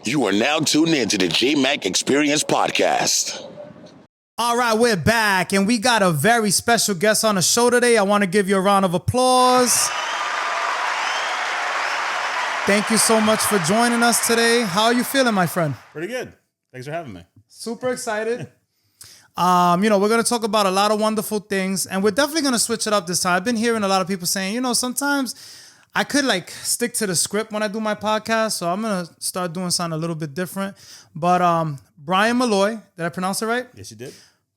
You are now tuned in to the Jmack Experience Podcast. All right, we're back, and we got a very special guest on the show today. I want to give you a round of applause. Thank you so much for joining us today. How are you feeling, my friend? Pretty good. Thanks for having me. Super excited. We're going to talk about a lot of wonderful things, and we're definitely going to switch it up this time. I've been hearing a lot of people saying, sometimes I could stick to the script when I do my podcast, so I'm going to start doing something a little bit different. But Bryan Molloy, did I pronounce it right? Yes, you did.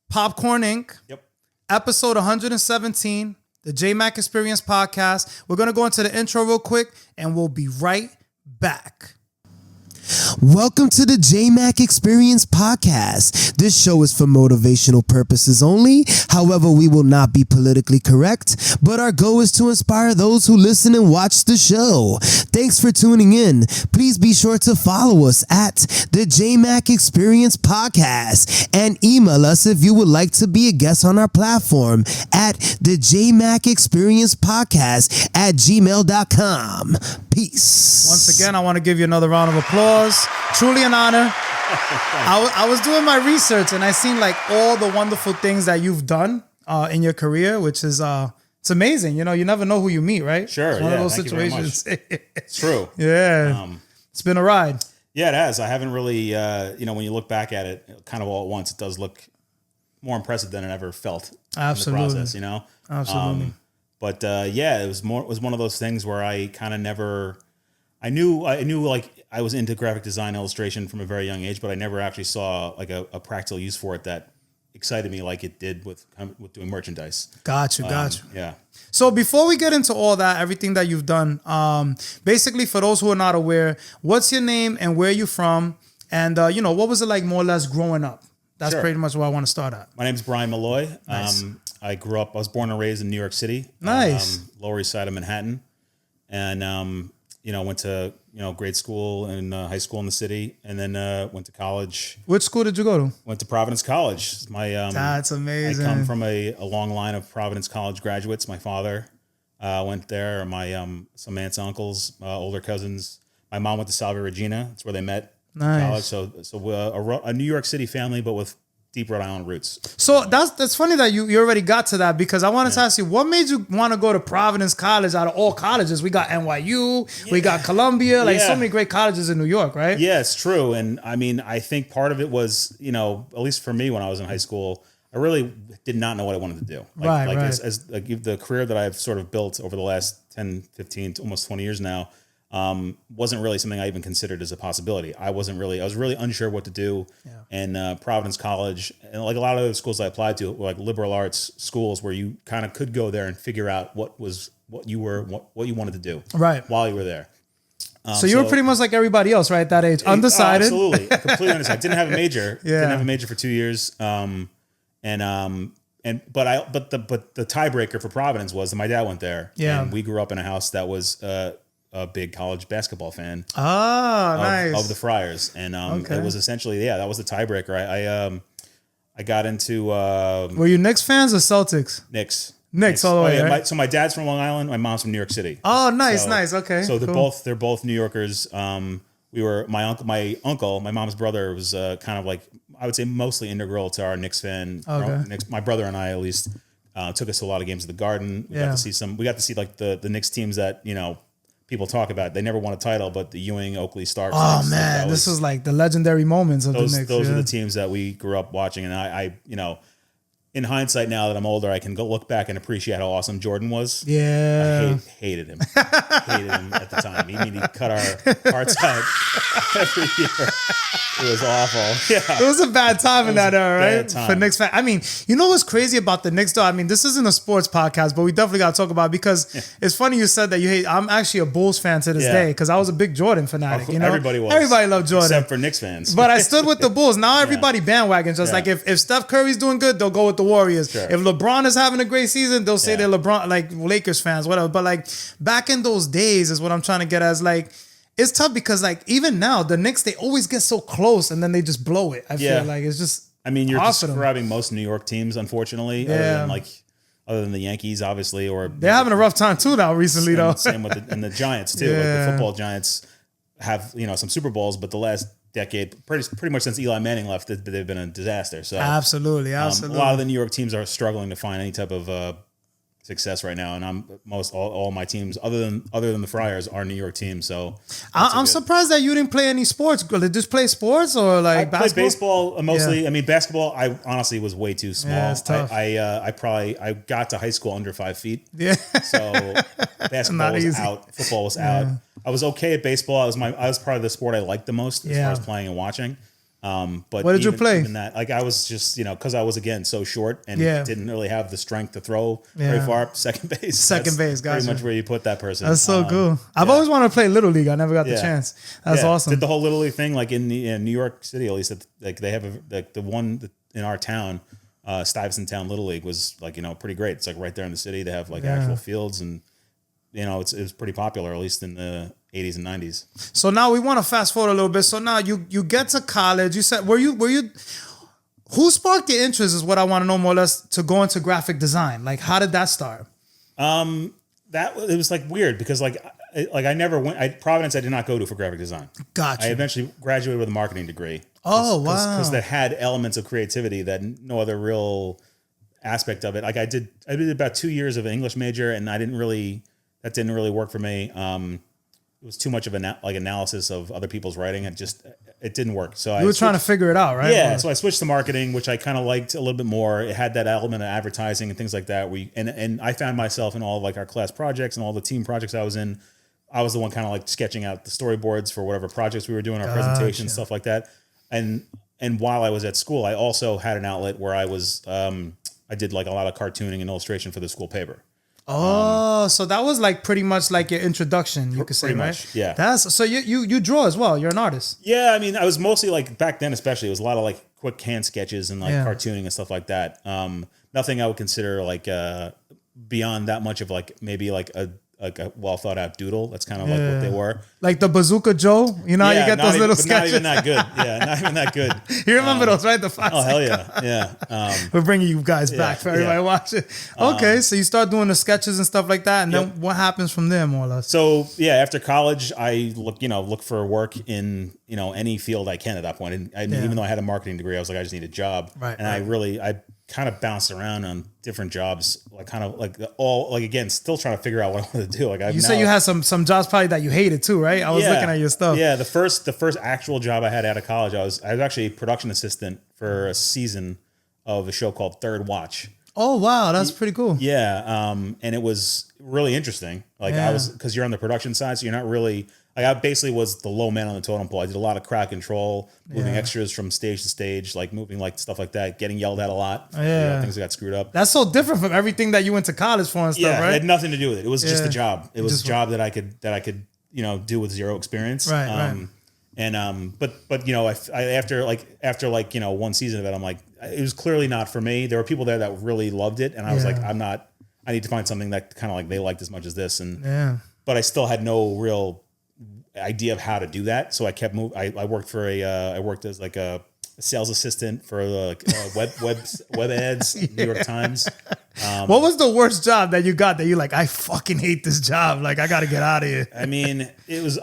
Popcorn Inc. Yep. Episode 117, the Jmack Experience Podcast. We're going to go into the intro real quick, and we'll be right back. Welcome to the Jmack Experience Podcast. This show is for motivational purposes only. However, we will not be politically correct, but our goal is to inspire those who listen and watch the show. Thanks for tuning in. Please be sure to follow us at the Jmack Experience Podcast and email us if you would like to be a guest on our platform at the Jmack Experience Podcast at gmail.com. Peace. Once again, I want to give you another round of applause. Truly an honor. I was doing my research and I seen all the wonderful things that you've done in your career, which is it's amazing. You never know who you meet, right? Sure. It's one of those situations. It's true. Yeah. It's been a ride. Yeah, it has. I haven't really, when you look back at it kind of all at once, it does look more impressive than it ever felt. Absolutely. In the process, Absolutely. But it was one of those things where I kind of never, I knew I was into graphic design illustration from a very young age, but I never actually saw a practical use for it that excited me like it did with doing merchandise. Got you. Yeah. So before we get into all that, everything that you've done, basically for those who are not aware, what's your name and where you from? And, what was it like more or less growing up? That's pretty much where I want to start at. My name's Bryan Molloy. Nice. I was born and raised in New York City. Nice. Lower East Side of Manhattan. And, went to, grade school and high school in the city, and then went to college. Which school did you go to? Went to Providence College. That's amazing. I come from a long line of Providence College graduates. My father went there. My some aunts, uncles, older cousins. My mom went to Salve Regina. That's where they met. Nice. College. So a New York City family, but with deep Rhode Island roots. So that's funny that you already got to that, because I wanted to ask you, what made you want to go to Providence College out of all colleges? We got NYU, we got Columbia, so many great colleges in New York, right? Yeah, it's true. And I mean, I think part of it was, at least for me when I was in high school, I really did not know what I wanted to do. Right. As the career that I've sort of built over the last 10, 15, almost 20 years now, wasn't really something I even considered as a possibility. I was really unsure what to do. Yeah. And Providence College, and a lot of the schools I applied to were liberal arts schools where you kind of could go there and figure out what you wanted to do while you were there. So you were pretty much like everybody else, right? At that age, undecided. Absolutely, completely undecided. Didn't have a major. Yeah. Didn't have a major for 2 years. But the tiebreaker for Providence was that my dad went there. Yeah. And we grew up in a house that was a big college basketball fan. Nice. Of the Friars. And it was essentially, that was the tiebreaker. I got into... were you Knicks fans or Celtics? Knicks all the way, right? So my dad's from Long Island. My mom's from New York City. Oh, nice. Okay. So they're both New Yorkers. My uncle, my mom's brother, was kind of I would say mostly integral to our Knicks fan. Okay. My brother and I, at least, took us to a lot of games at the Garden. We got to see the Knicks teams that, people talk about. They never won a title, but the Ewing, Oakley, Starks. Oh man, this was the legendary moments of the Knicks. Those are the teams that we grew up watching, and I in hindsight, now that I'm older, I can go look back and appreciate how awesome Jordan was. Yeah. I hated him. Hated him at the time. He cut our hearts out every year. It was awful. Yeah. It was a bad time in that era, right? For Knicks fans. I mean, you know what's crazy about the Knicks, though? I mean, this isn't a sports podcast, but we definitely got to talk about it, because it's funny you said that you hate. I'm actually a Bulls fan to this day, because I was a big Jordan fanatic. Everybody was. Everybody loved Jordan. Except for Knicks fans. But I stood with the Bulls. Now everybody bandwagons. Just if Steph Curry's doing good, they'll go with the Warriors. Sure. If LeBron is having a great season, they'll say they're LeBron, Lakers fans, whatever. But back in those days is what I'm trying to get as it's tough, because even now the Knicks, they always get so close and then they just blow it. I feel like it's just. I mean, you're describing most New York teams, unfortunately. Yeah. Other than the Yankees, obviously, or they're having a rough time too now recently, though. Same with the Giants too. The football Giants. have, some Super Bowls, but the last decade, pretty much since Eli Manning left, they've been a disaster. So absolutely. a lot of the New York teams are struggling to find any type of success right now, and all my teams other than the Friars are New York teams. So I'm surprised that you didn't play any sports. Did you just play sports or like I basketball? played baseball mostly. Yeah. I mean, basketball I honestly was way too small. Yeah, it's tough. I got to high school under 5 feet. Yeah. So basketball was out, football was out. I was okay at baseball. I was probably the sport I liked the most as far as playing and watching. But what did you play? Even that, like I was just, because I was again so short and didn't really have the strength to throw very far. Second base. Second base, gotcha. Pretty much where you put that person. That's so cool. I've always wanted to play Little League. I never got the chance. That's awesome. Did the whole Little League thing like in New York City at least. Like they have the one in our town, Stuyvesant Town Little League was like pretty great. It's like right there in the city. They have like actual fields and it was pretty popular at least in the 80s and 90s. So now we want to fast forward a little bit. So now you get to college. You said were you who sparked your interest is what I want to know more or less to go into graphic design. Like how did that start? It was like weird because I never went Providence I did not go to for graphic desigin. Gotcha. I eventually graduated with a marketing degree. Oh wow. Because that had elements of creativity that no other real aspect of it. Like I did about 2 years of an English major and that didn't really work for me. It was too much of analysis of other people's writing. It didn't work. So you were trying to figure it out, right? Yeah. So I switched to marketing, which I kind of liked a little bit more. It had that element of advertising and things like that. And I found myself in all of like our class projects and all the team projects I was in. I was the one kind of like sketching out the storyboards for whatever projects we were doing, our presentations, stuff like that. And while I was at school, I also had an outlet where I was, I did like a lot of cartooning and illustration for the school paper. Oh, so that was like pretty much like your introduction, you could say, right? Much, yeah. That's so you draw as well. You're an artist. Yeah, I mean, I was mostly like back then, especially. It was a lot of like quick hand sketches and like cartooning and stuff like that. Nothing I would consider like beyond that much of like maybe like a well thought out doodle. That's kind of like what they were. Like the Bazooka Joe, you know, how you get those little sketches. Not even that good. Yeah, not even that good. You remember those, right? The 5 Oh hell yeah, yeah. We're bringing you guys back for everybody watching. Okay, so you start doing the sketches and stuff like that, and then what happens from there, more or less? So yeah, after college, I look for work in any field I can at that point. And even though I had a marketing degree, I was like, I just need a job. Right. And I kind of bounced around on different jobs, again, still trying to figure out what I want to do. Like you said you had some jobs probably that you hated too, right? I was looking at your stuff. Yeah, the first actual job I had out of college, I was actually a production assistant for a season of a show called Third Watch. Oh wow, that's pretty cool. Yeah, and it was really interesting. Like I was, because you're on the production side, so you're not really. Like I basically was the low man on the totem pole. I did a lot of crowd control, moving extras from stage to stage, like moving like stuff like that, getting yelled at a lot. Yeah, things that got screwed up. That's so different from everything that you went to college for and stuff, right? It had nothing to do with it. It was just a job. It was a job that I could do with zero experience. Right. Right. And but I after one season of it, I'm like, it was clearly not for me. There were people there that really loved it, and I was like, I need to find something that kind of like they liked as much as this. And but I still had no real idea of how to do that, so I kept moving. I worked I worked as like a sales assistant for web ads, New York Times. What was the worst job that you got that you like? I fucking hate this job. Like I got to get out of here. I mean, it was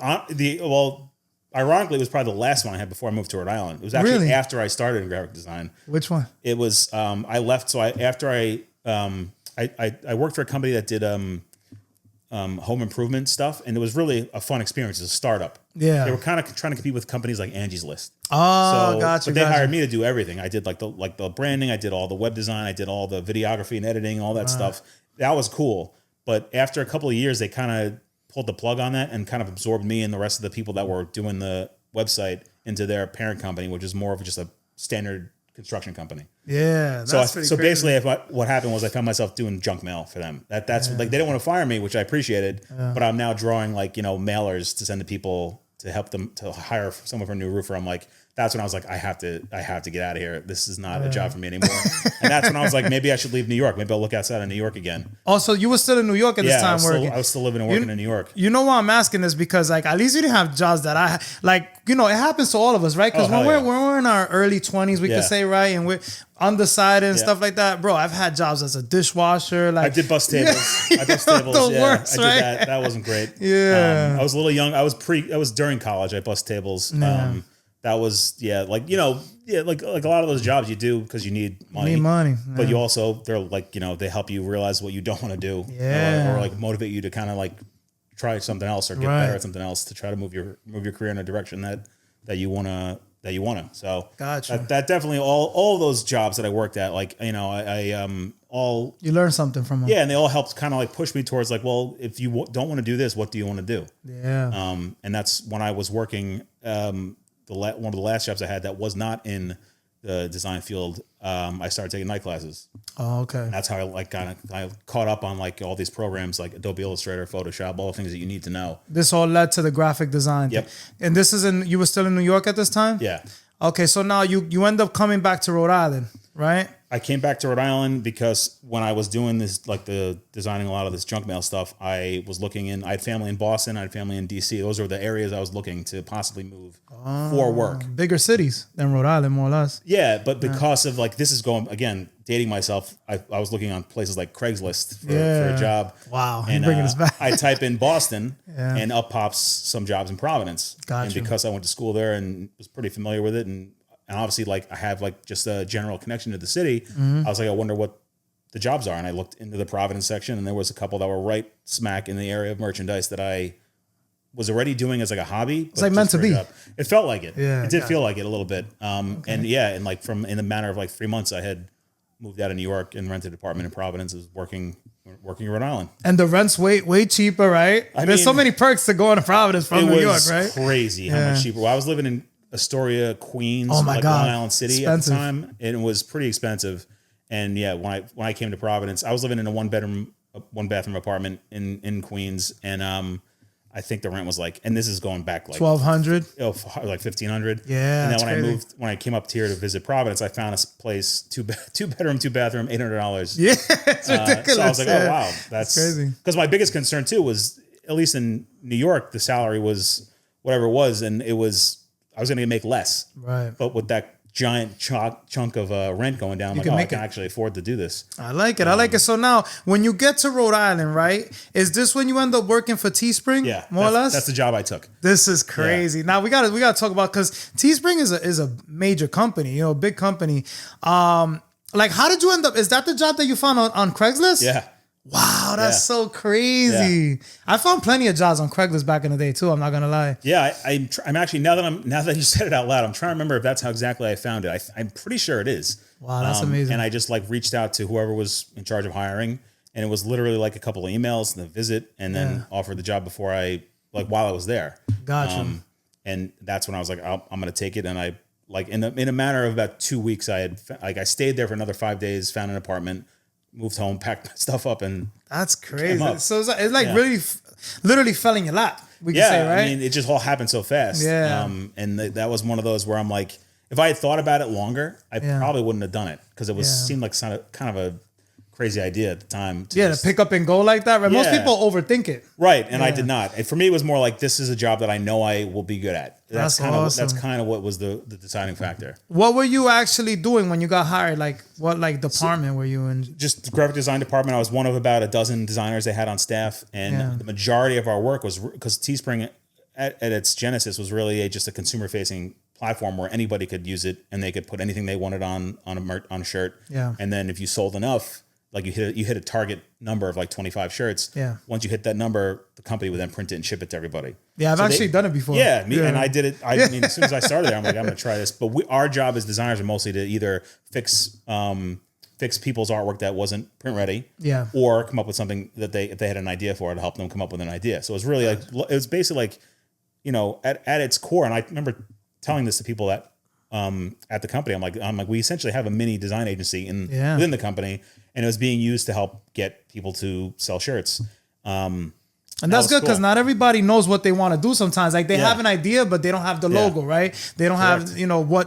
ironically, it was probably the last one I had before I moved to Rhode Island. It was actually after I started in graphic design. Which one? It was I left. So after I worked for a company that did home improvement stuff, and it was really a fun experience as a startup. Yeah, they were kind of trying to compete with companies like Angie's List. Oh, gotcha. But they hired me to do everything. I did like the branding, I did all the web design, I did all the videography and editing, all that stuff. That was cool. But after a couple of years, they kind of pulled the plug on that and kind of absorbed me and the rest of the people that were doing the website into their parent company, which is more of just a standard construction company. Yeah. So basically, what happened was I found myself doing junk mail for them. That's like they didn't want to fire me, which I appreciated. But I'm now drawing mailers to send to people to help them to hire someone for a new roofer. I'm like, that's when I was like, I have to get out of here. This is not a job for me anymore. And that's when I was like, maybe I should leave New York. Maybe I'll look outside of New York again. Oh, so you were still in New York at this time working? I was still living and working in New York. You know why I'm asking this? Because like at least you didn't have jobs that I like. You know, it happens to all of us, right? Because when we're in our early 20s, we could say, right, and we're undecided and stuff like that. Bro, I've had jobs as a dishwasher. Like I did bus tables. I bust tables. Worst, I did that. That wasn't great. Yeah, I was a little young. I was during college. I bust tables. That was like like a lot of those jobs you do because you need money. But you also they're like they help you realize what you don't want to do. Or like motivate you to kind of like try something else or get better at something else to try to move your career in a direction that you wanna. So gotcha. That definitely all of those jobs that I worked at, like I all you learn something from them. Yeah, and they all helped kind of like push me towards like, well, if you don't want to do this, what do you want to do? Yeah. And that's when I was working. One of the last jobs I had that was not in the design field. I started taking night classes. Oh, okay. And that's how I caught up on like all these programs like Adobe Illustrator, Photoshop, all the things that you need to know. This all led to the graphic design. Yep. And this is you were still in New York at this time? Yeah. Okay, so now you end up coming back to Rhode Island, right? I came back to Rhode Island because when I was doing this, like the designing a lot of this junk mail stuff, I was looking I had family in Boston, I had family in DC. Those were the areas I was looking to possibly move for work. Bigger cities than Rhode Island, more or less. Yeah, but because of like, this is going, again, dating myself, I was looking on places like Craigslist for a job. Wow, and you're bringing us back. I type in Boston and up pops some jobs in Providence. Gotcha. And because I went to school there and was pretty familiar with it and obviously, like, I have like just a general connection to the city. I was like, I wonder what the jobs are, and I looked into the Providence section, and there was a couple that were right smack in the area of merchandise that I was already doing as like a hobby. It's like meant to be. It felt like it. Yeah, it did feel like it a little bit. And like in the matter of like 3 months, I had moved out of New York and rented an apartment in Providence. I was working in Rhode Island, and the rent's way cheaper, right? There's so many perks to going to Providence from New York, right? Crazy how much cheaper. Well, I was living in Astoria, Queens, God. Long Island City Expensive. at the time. And it was pretty expensive. And yeah, when I came to Providence, I was living in a one bathroom apartment in Queens. And I think the rent was like, and this is going back like $1,200, like $1,500. Yeah. And then when I came up here to visit Providence, I found a place, two bedroom, $2 $800. Yeah, it's ridiculous. So I was like, oh wow, that's crazy. Because my biggest concern too was, at least in New York, the salary was whatever it was, and I was going to make less. Right. But with that giant chunk of rent going down, I can actually afford to do this. I like it. So now, when you get to Rhode Island, right, is this when you end up working for Teespring? Yeah. More or less? That's the job I took. This is crazy. Yeah. Now, we gotta talk about, because Teespring is a major company, a big company. Like, how did you end up? Is that the job that you found on Craigslist? Yeah. Wow, that's so crazy. Yeah. I found plenty of jobs on Craigslist back in the day too. I'm not gonna lie. Yeah, I'm actually now that you said it out loud, I'm trying to remember if that's how exactly I found it. I'm pretty sure it is. Wow, that's amazing. And I just like reached out to whoever was in charge of hiring, and it was literally like a couple of emails and a visit, and then offered the job while I was there. Gotcha. And that's when I was like, I'm gonna take it, and I like in a matter of about 2 weeks, I stayed there for another 5 days, found an apartment, moved home, packed my stuff up, and that's crazy. So it's like really, literally fell in your lap. We can say, right? I mean, it just all happened so fast. Yeah. And that was one of those where I'm like, if I had thought about it longer, I probably wouldn't have done it, because it seemed like kind of a crazy idea at the time. To pick up and go like that. Right? Most people overthink it. Right, and I did not. And for me, it was more like, this is a job that I know I will be good at. That's awesome. That's kind of what was the deciding factor. What were you actually doing when you got hired? Like, what department were you in? Just the graphic design department. I was one of about a dozen designers they had on staff, and the majority of our work was, because Teespring at its genesis was really just a consumer-facing platform where anybody could use it, and they could put anything they wanted on a shirt. Yeah. And then if you sold enough, like you hit a target number of like 25 shirts. Yeah. Once you hit that number, the company would then print it and ship it to everybody. Yeah, I've actually done it before. Yeah, and I did it. I mean, as soon as I started there, I'm like, I'm going to try this. But our job as designers are mostly to either fix people's artwork that wasn't print ready, or come up with something that if they had an idea for it, to help them come up with an idea. So it was really like, it was basically like, at its core. And I remember telling this to people that at the company, I'm like, we essentially have a mini design agency within the company. And it was being used to help get people to sell shirts. And that's good because cool. not everybody knows what they want to do sometimes. Like they have an idea, but they don't have the logo, right? They don't have,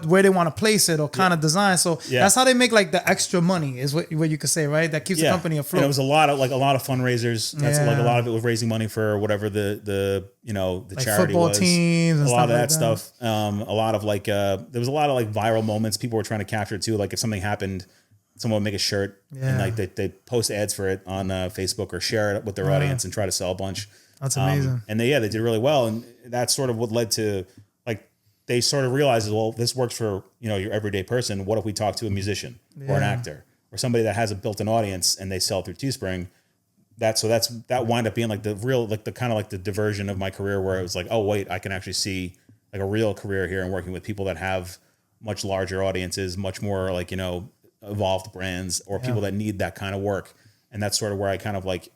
where they want to place it or kind of design. So that's how they make like the extra money is what you could say, right? That keeps the company afloat. And it was a lot of fundraisers. That's like a lot of it was raising money for whatever the like charity football was. teams and a lot of that like stuff. A lot of there was a lot of like viral moments people were trying to capture too. Like if something happened, someone would make a shirt and like they post ads for it on Facebook or share it with their audience and try to sell a bunch. That's amazing. And they did really well. And that's sort of what led to like, they sort of realized, well, this works for, your everyday person. What if we talk to a musician or an actor or somebody that has a built-in audience and they sell through Teespring? That wind up being like the real, like the kind of like the diversion of my career where it was like, oh wait, I can actually see like a real career here and working with people that have much larger audiences, much more like, evolved brands or people that need that kind of work. And that's sort of where I kind of like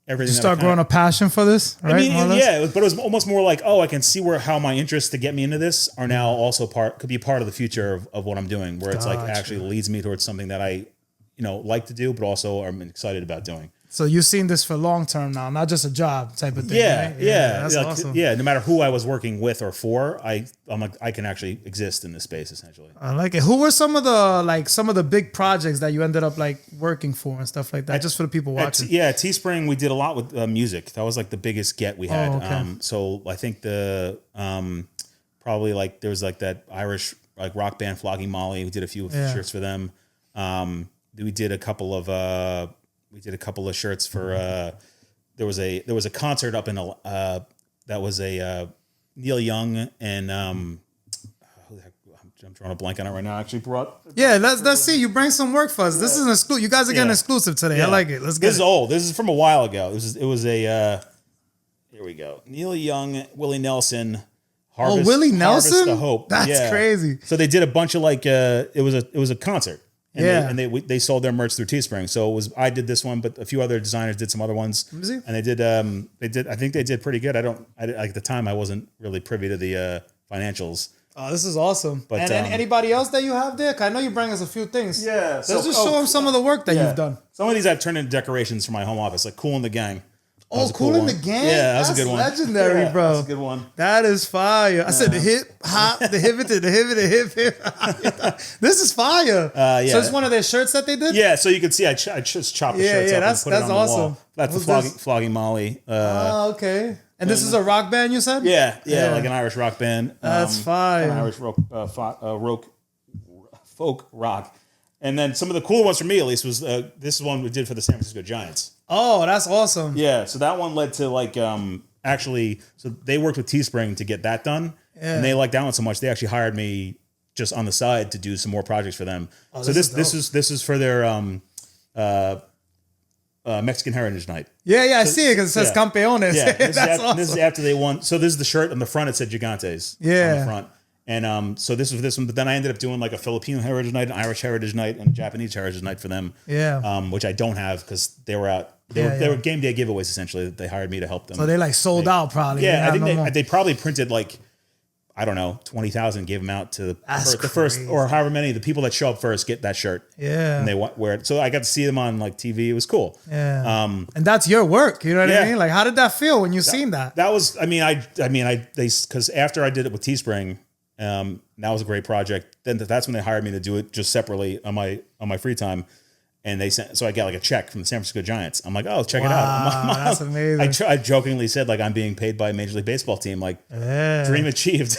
everything. You start growing a passion for this, right? I mean, but it was almost more like, oh, I can see how my interests to get me into this are now also could be part of the future of what I'm doing, where it's like actually leads me towards something that I, like to do, but also I'm excited about doing. So you've seen this for long term now, not just a job type of thing. Right? That's awesome. Yeah, no matter who I was working with or for, I'm like I can actually exist in this space essentially. I like it. Who were some of the big projects that you ended up like working for and stuff like that? Just for the people watching. At Teespring, we did a lot with music. That was like the biggest get we had. Okay. So I think the probably like there was like that Irish like rock band Flogging Molly. We did a few shirts for them. We did a couple of shirts for there was a concert up in that was a Neil Young and who the heck, I'm drawing a blank on it right now. I actually brought let's see. You bring some work for us. This is an exclusive. You guys are getting exclusive today. I like it. Let's get this is old. This is from a while ago. It was a here we go. Neil Young, Willie Nelson. Willie Nelson? Harvest of Hope. That's crazy. So they did a bunch of like it was a concert. And they sold their merch through Teespring. So I did this one, but a few other designers did some other ones. And they did I think they did pretty good. At the time I wasn't really privy to the financials. Oh, this is awesome. But, and anybody else that you have there? 'Cause I know you bring us a few things. Yeah. Let's just show them some of the work that you've done. Some of these I've turned into decorations for my home office, like Cool in the Gang. Cool in the Gang? Yeah, that's a good one. Legendary, bro. That's a good one. That is fire. I said the hip hop, the hip, hip. This is fire. So it's one of their shirts that they did? Yeah, so you can see I just chopped the shirts up and put it on the wall. That's the Flogging Molly. Okay. And this is a rock band, you said? Yeah, like an Irish rock band. That's fire. An Irish folk rock. And then some of the cool ones for me, at least, was this is one we did for the San Francisco Giants. Oh, that's awesome. Yeah, so that one led to like so they worked with Teespring to get that done, and they liked that one so much they actually hired me just on the side to do some more projects for them. So this is for their Mexican Heritage Night. I see it because it says Campeones. Yeah, awesome. This is after they won. So this is the shirt on the front. It said Gigantes. On the front. And so this was this one, but then I ended up doing like a Filipino Heritage Night, an Irish Heritage Night, and a Japanese Heritage Night for them. Which I don't have because they were out. They were game day giveaways essentially. They hired me to help them. So they like sold out probably. Yeah, I think they probably printed like, I don't know, 20,000, gave them out to the first or however many, the people that show up first get that shirt. Yeah. And they wear it. So I got to see them on like TV. It was cool. Yeah. And that's your work. You know what I mean? Like, how did that feel when you seen that? That was, because after I did it with Teespring, that was a great project. Then that's when they hired me to do it just separately on my free time. And they sent, so I got like a check from the San Francisco Giants. I'm like, oh, check it out. That's amazing. I jokingly said like I'm being paid by a Major League Baseball team. Like, dream achieved.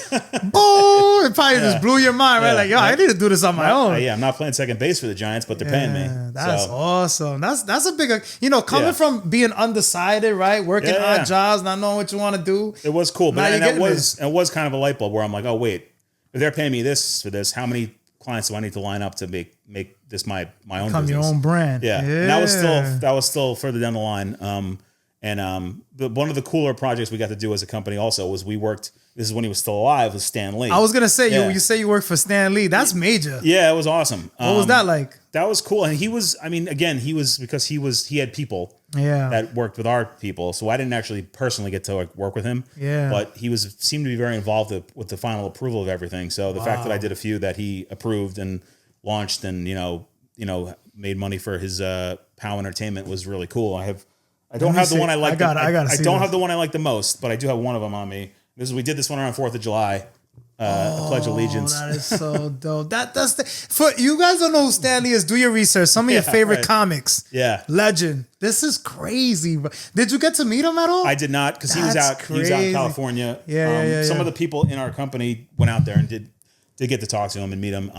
Oh, it probably just blew your mind, right? Like, yo, I need to do this on my own. I'm not playing second base for the Giants, but they're paying me. That's awesome. That's a big, coming from being undecided, right? Working odd jobs, not knowing what you want to do. It was cool, but it was kind of a light bulb where I'm like, oh wait, if they're paying me this for this, how many clients do I need to line up to make this my own Become business? Your own brand. Yeah. And that was still further down the line. One of the cooler projects we got to do as a company also was we worked. This is when he was still alive. Was Stan Lee? I was gonna say you say you worked for Stan Lee. That's major. Yeah, it was awesome. What was that like? That was cool, and he was. I mean, again, he had people. That worked with our people, so I didn't actually personally get to work with him. Yeah, but he seemed to be very involved with the final approval of everything. So the fact that I did a few that he approved and launched, and made money for his POW Entertainment was really cool. I I don't have the one I like. I don't have the one I like the most, but I do have one of them on me. We did this one around 4th of July. Pledge Allegiance. That is so dope. For you guys don't know who Stan Lee is. Do your research. Some of your favorite comics. Yeah, legend. This is crazy. Did you get to meet him at all? I did not, because he was out in California. Some of the people in our company went out there and did get to talk to him and meet him.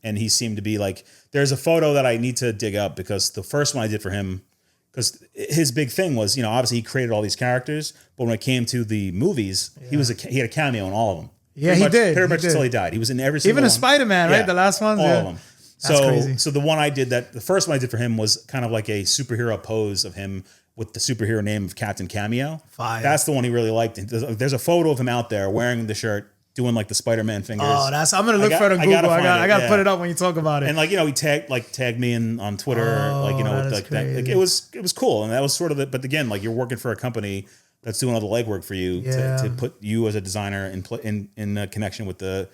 And he seemed to be like. There's a photo that I need to dig up, because the first one I did for him, because his big thing was, obviously he created all these characters, but when it came to the movies, he had a cameo in all of them. Yeah, he did. Pretty much until he died. He was in every single one. Even in Spider-Man, right? The last one? All of them. That's crazy. So the one I did, the first one I did for him was kind of like a superhero pose of him with the superhero name of Captain Cameo. Fire. That's the one he really liked. There's a photo of him out there wearing the shirt, doing like the Spider-Man fingers. Oh, I'm gonna look for it on Google. I gotta put it up when you talk about it. And he tagged me on Twitter, that. It was cool, and that was sort of the. But again, you're working for a company that's doing all the legwork for you to put you as a designer in connection with the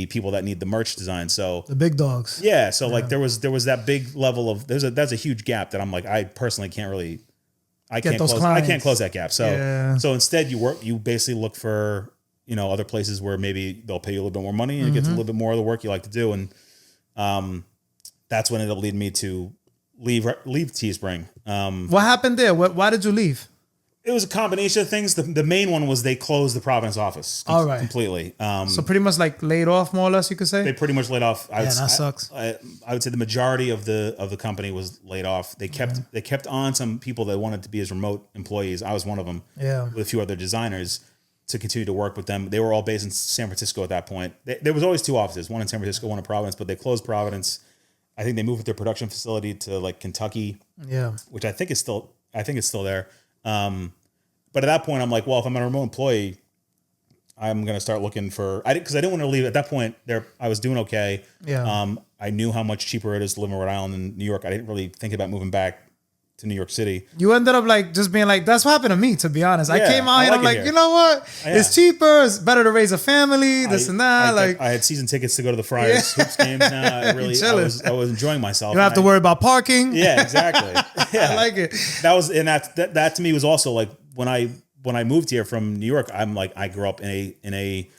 people that need the merch design. So the big dogs. Yeah. So there was that big level of that's a huge gap that I'm like, I personally can't really I can't close that gap. So instead you basically look for other places where maybe they'll pay you a little bit more money and you get to a little bit more of the work you like to do, and that's what ended up leading me to leave Teespring. What happened there? Why did you leave? It was a combination of things. The main one was they closed the Providence office completely. So pretty much laid off, more or less, you could say? They pretty much laid off. That sucks. I would say the majority of the company was laid off. They kept on some people that wanted to be as remote employees. I was one of them. Yeah. With a few other designers to continue to work with them. They were all based in San Francisco at that point. There was always 2 offices, one in San Francisco, one in Providence, but they closed Providence. I think they moved their production facility to Kentucky. Yeah. Which I think it's still there. But at that point, I'm like, well, if I'm a remote employee, I'm going to start looking for, because I didn't want to leave at that point. I was doing okay. Yeah. I knew how much cheaper it is to live in Rhode Island than New York. I didn't really think about moving back to New York City. You ended up just being that's what happened to me, to be honest. I came out here and I'm like, you know what? It's cheaper. It's better to raise a family, this and that. I had season tickets to go to the Friars hoops games now. I was enjoying myself. You don't have to worry about parking. Yeah, exactly. Yeah. I like it. That to me was also when I moved here from New York, I grew up in a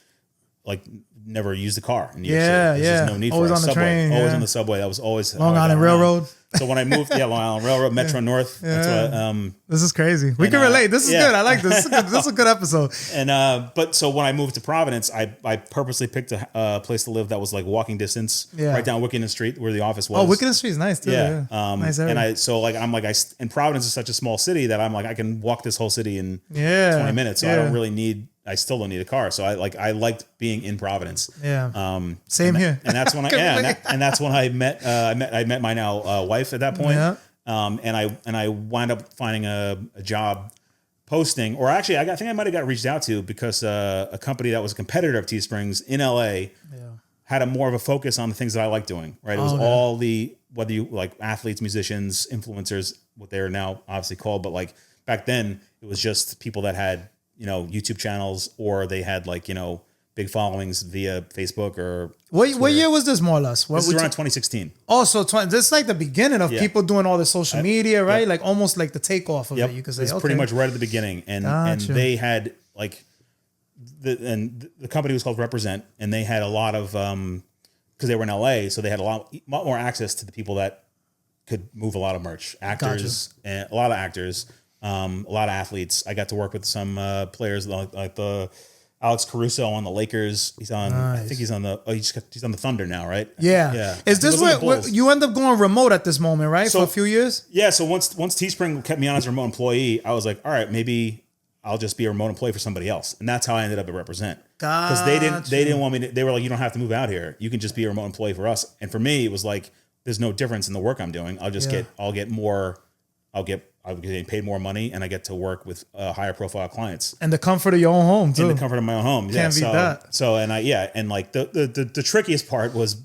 never used a car in New York City. There's just no need always for it. On the subway. Train, always on the subway. That was always Long Island Railroad. So when I moved, Long Island Railroad, Metro North. That's what, this is crazy. We can relate. This is good. I like this. This is a good episode. And but so when I moved to Providence, I purposely picked a place to live that was walking distance, right down Wickenden Street where the office was. Oh, Wickenden Street is nice too. Yeah. Nice area. And and Providence is such a small city that I can walk this whole city in 20 minutes. So I don't really need. I still don't need a car, so I liked being in Providence. Yeah. Same here. And that's when that's when I met my now wife at that point. Yeah. And I wound up finding a job posting, or actually I think I might have got reached out to because a company that was a competitor of Teesprings in LA had more of a focus on the things that I like doing. Right. It was all whether you like athletes, musicians, influencers, what they're now obviously called, but back then it was just people that had YouTube channels, or they had big followings via Facebook or what year was this, more or less? This is around 2016. Oh, so this is the beginning of people doing all the social media, right? Almost the takeoff of it. You could say it's pretty much right at the beginning, and they had the company was called Represent, and they had a lot of because they were in LA, so they had a lot more access to the people that could move a lot of merch, actors, and a lot of actors. A lot of athletes. I got to work with some players like the Alex Caruso on the Lakers. He's on. Nice. I think he's on the. Oh, he's on the Thunder now, right? Yeah. Yeah. Is this where you end up going remote at this moment, right? For a few years. Yeah. So once Teespring kept me on as a remote employee, I was like, all right, maybe I'll just be a remote employee for somebody else, and that's how I ended up at Represent. Because they didn't want me to. They were like, you don't have to move out here. You can just be a remote employee for us. And for me, it was there's no difference in the work I'm doing. I'll get paid more money, and I get to work with higher profile clients. And the comfort of your own home too. In the comfort of my own home. Can't beat that. So the trickiest part was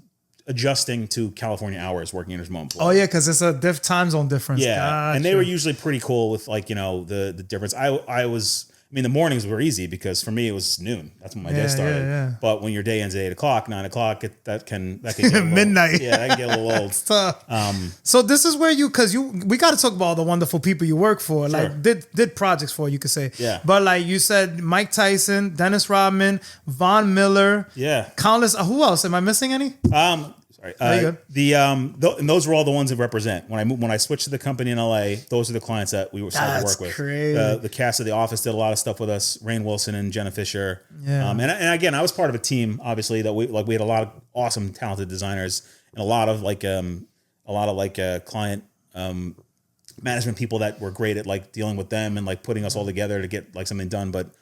adjusting to California hours working in a remote employee. Oh yeah, because it's a time zone difference. Yeah. Gotcha. And they were usually pretty cool with the difference. I mean, the mornings were easy because for me it was noon. That's when my day started. Yeah. But when your day ends at 8 o'clock, 9 o'clock, that can get a little, midnight. Yeah, that can get a little old. So this is where we got to talk about all the wonderful people you work for, like did projects for, you could say. Yeah. But like you said, Mike Tyson, Dennis Rodman, Von Miller. Yeah. Countless. Who else? Am I missing any? Sorry. And those were all the ones that represent. When I switched to the company in LA, those are the clients that we were starting to work with. Crazy. The cast of The Office did a lot of stuff with us. Rainn Wilson and Jenna Fisher. Yeah. And again, I was part of a team, obviously, that we had a lot of awesome, talented designers and a lot of client management people that were great at like dealing with them and like putting us all together to get like something done. But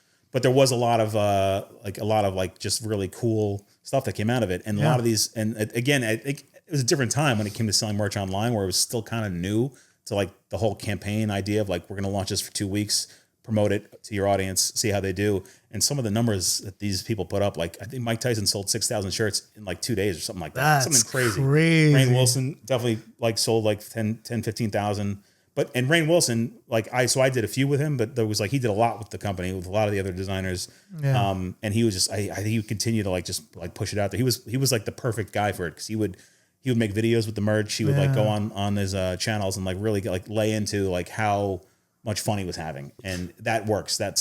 there was a lot of just really cool stuff that came out of it. And a lot of these, and again, I think it was a different time when it came to selling merch online, where it was still kind of new to like the whole campaign idea of like, we're going to launch this for 2 weeks, promote it to your audience, see how they do. And some of the numbers that these people put up, like I think Mike Tyson sold 6,000 shirts in like 2 days or something like that. That's something crazy. crazy. Rainn Wilson definitely like sold like 15,000. And Rainn Wilson, I did a few with him, but there was he did a lot with the company with a lot of the other designers. Yeah. And he was just, I think he would continue to just push it out there. He was like the perfect guy for it, because he would make videos with the merch. He would go on his channels and really lay into how much fun he was having, and that works. That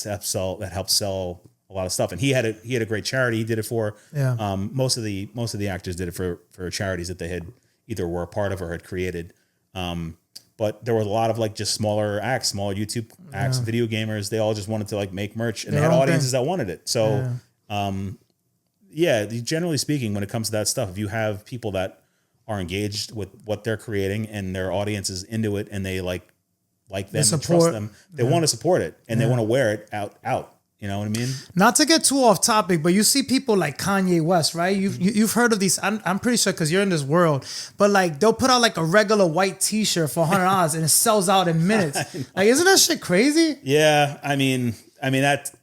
helps sell a lot of stuff. And he had a great charity he did it for. Yeah. Most of the actors did it for charities that they had either were a part of or had created. But there was a lot of just smaller acts, smaller YouTube acts, video gamers. They all just wanted to make merch, and they had audiences that wanted it. So, generally speaking, when it comes to that stuff, if you have people that are engaged with what they're creating and their audience is into it, and they like them and trust them, they want to support it, and they want to wear it out. You know what I mean? Not to get too off topic, but you see people like Kanye West, right? You've heard of these. I'm pretty sure because you're in this world. But they'll put out a regular white T-shirt for $100 and it sells out in minutes. Isn't that shit crazy? Yeah, I mean that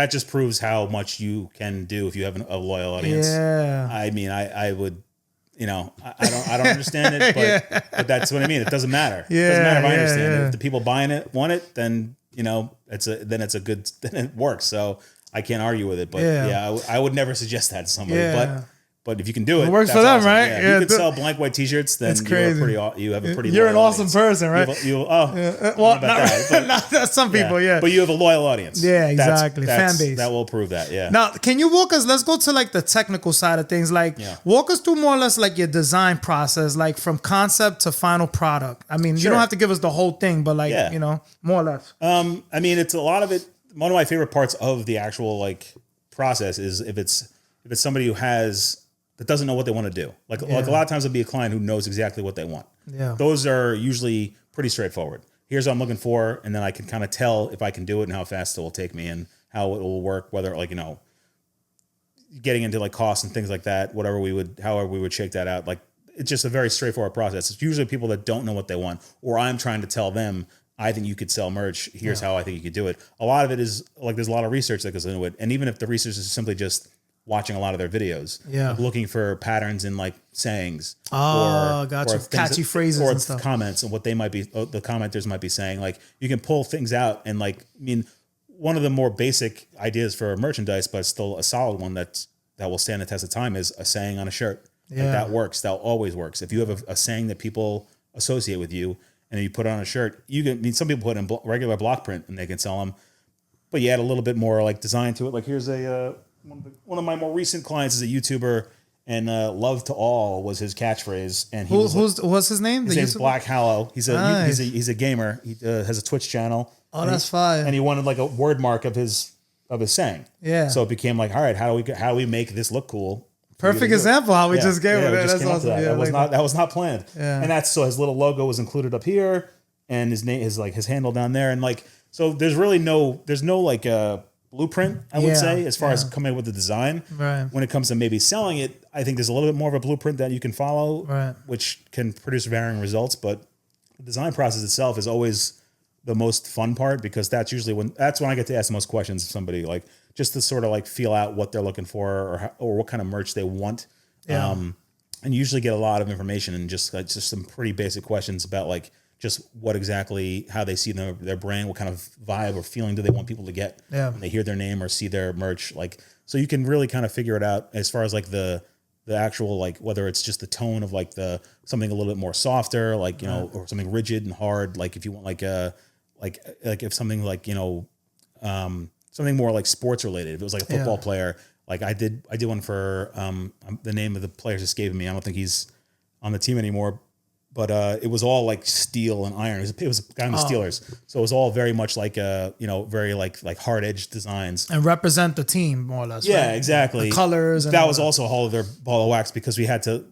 just proves how much you can do if you have a loyal audience. Yeah. I mean, I would. I don't understand it, but that's what I mean. It doesn't matter. Yeah, it doesn't matter if I understand it. yeah. If the people buying it want it, then then it works. So I can't argue with it. But I would never suggest that to somebody. Yeah. But if you can do it, It works that's for them, awesome. right? Yeah, Yeah, if you can sell blank white T-shirts, then It's crazy. you have a pretty. You're loyal an awesome audience. person, right? Well, Not some people, yeah. But you have a loyal audience. Yeah, exactly. Fan base. That will prove that. Yeah. Now, can you walk us? Let's go to the technical side of things. Walk us through more or less your design process, from concept to final product. I mean, you don't have to give us the whole thing, but more or less. I mean, it's a lot of it. One of my favorite parts of the actual process is if it's somebody who that doesn't know what they want to do. A lot of times it'll be a client who knows exactly what they want. Yeah. Those are usually pretty straightforward. Here's what I'm looking for, and then I can kind of tell if I can do it and how fast it will take me and how it will work, whether getting into costs and things like that, however we would shake that out. It's just a very straightforward process. It's usually people that don't know what they want, or I'm trying to tell them, I think you could sell merch. Here's how I think you could do it. A lot of it is there's a lot of research that goes into it. And even if the research is simply just watching a lot of their videos, looking for patterns in sayings, gotcha. Catchy phrases or and stuff, comments, and what they might be, the commenters might be saying. You can pull things out, and one of the more basic ideas for merchandise, but still a solid one that will stand the test of time, is a saying on a shirt. That works. That always works. If you have a saying that people associate with you, and you put it on a shirt, some people put in regular block print and they can sell them, but you add a little bit more design to it. Here's one of my more recent clients is a YouTuber, and love to all was his catchphrase. And what's his name? His name's Black Hallow. He's a gamer. He has a Twitch channel. Oh, that's fine. And he wanted a word mark of his saying. Yeah. So it became all right, how do we make this look cool? Perfect example how we just gave it. That's awesome. That was not planned. Yeah. And so his little logo was included up here, and his name is his handle down there, and so there's really no blueprint, I would say, as far as coming up with the design. Right. When it comes to maybe selling it, I think there's a little bit more of a blueprint that you can follow, right, which can produce varying results. But the design process itself is always the most fun part, because that's when I get to ask the most questions of somebody, just to sort of feel out what they're looking for, or what kind of merch they want. Yeah. And usually get a lot of information and just some pretty basic questions about just what exactly, how they see their brand, what kind of vibe or feeling do they want people to get when they hear their name or see their merch. Like, so you can really kind of figure it out as far as like the actual, like whether it's just the tone of like something a little bit more softer, like, you know, or something rigid and hard. Like if you want like if something like, you know, something more like sports related, if it was like a football player, like I did one for, the name of the player just escaping me. I don't think he's on the team anymore, but it was all like steel and iron. It was a guy on the Steelers. So it was all very much like, you know, very like hard edged designs. And represent the team more or less. Yeah, right? exactly. The colors. And that was also all of their ball of wax because we had to